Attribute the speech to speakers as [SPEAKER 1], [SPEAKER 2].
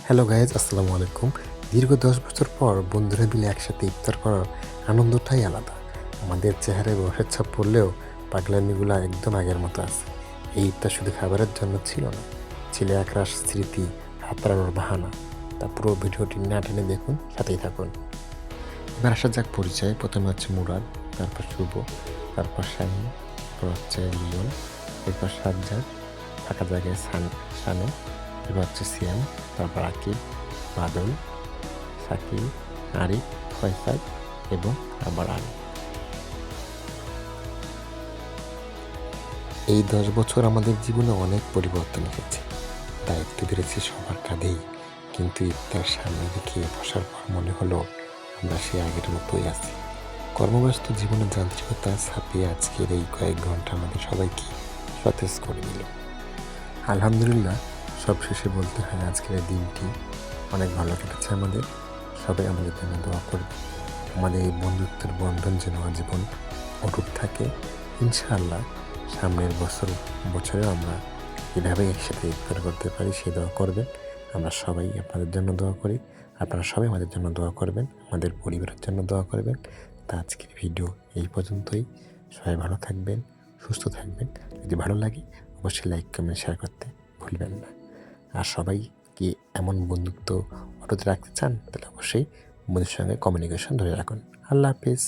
[SPEAKER 1] Hello guys, আসসালামু আলাইকুম। দীর্ঘ 10 বছর পর বন্ধুরা মিলে একসাথে ইফতার করার আনন্দটাই আলাদা। আমাদের চেহারায় বয়সের ছাপ পড়লেও পাগলামিগুলো একদম আগের মতো আছে। এই ইফতার শুধু খাবারের জন্য ছিল না, ছিল একরাশ স্মৃতি, হাতড়ানোর বাহানা। তা পুরো ভিডিওটি না টেনে দেখুন, সাথেই থাকুন। এবার আসা যাক পরিচয়। প্রথমে হচ্ছে মুরাদ, তারপর শুভ, তারপর শাহিন, তারপর হচ্ছে লিওন, এরপর সাজ্জাদ, ফাঁকা জায়গায় শানু, এবার হচ্ছে সিয়াম, তারপর আকিব, বাদল, শাকিল, আরিফ, ফয়সাল এবং আবার আরিফ। এই 10 বছর আমাদের জীবনে অনেক পরিবর্তন এসেছে, দায়িত্ব বেড়েছে সবার কাঁধেই। কিন্তু ইফতার সামনে রেখে বসার পর মনে হলো আমরা সে আগের মতোই আছি। কর্মব্যস্ত জীবনের যান্ত্রিকতা ছাপিয়ে আজকের এই কয়েক ঘন্টা আমাদের সবাইকে সতেজ করে দিল। আলহামদুলিল্লাহ, সব শেষে বলতে হয় আজকের এই দিনটি অনেক ভালো কেটেছে আমাদের। সবাই আমাদের জন্য দোয়া করবে। আমাদের এই বন্ধুত্বের বন্ধন যেন আজীবন অটুট থাকে। ইনশাআল্লাহ সামনের বছরে আমরা এভাবে একসাথে ইফতার করতে পারি, সে দোয়া করবেন। আমরা সবাই আপনাদের জন্য দোয়া করি, আপনারা সবাই আমাদের জন্য দোয়া করবেন, আমাদের পরিবারের জন্য দোয়া করবেন। তা আজকের ভিডিও এই পর্যন্তই। সবাই ভালো থাকবেন, সুস্থ থাকবেন। যদি ভালো লাগে অবশ্যই লাইক, কমেন্ট, শেয়ার করতে ভুলবেন না। আর সবাই কি এমন বন্ধুত্ব অটুট রাখতে চান, তাহলে অবশ্যই বন্ধুদের সঙ্গে কমিউনিকেশন ধরে রাখুন। আল্লাহ হাফিজ।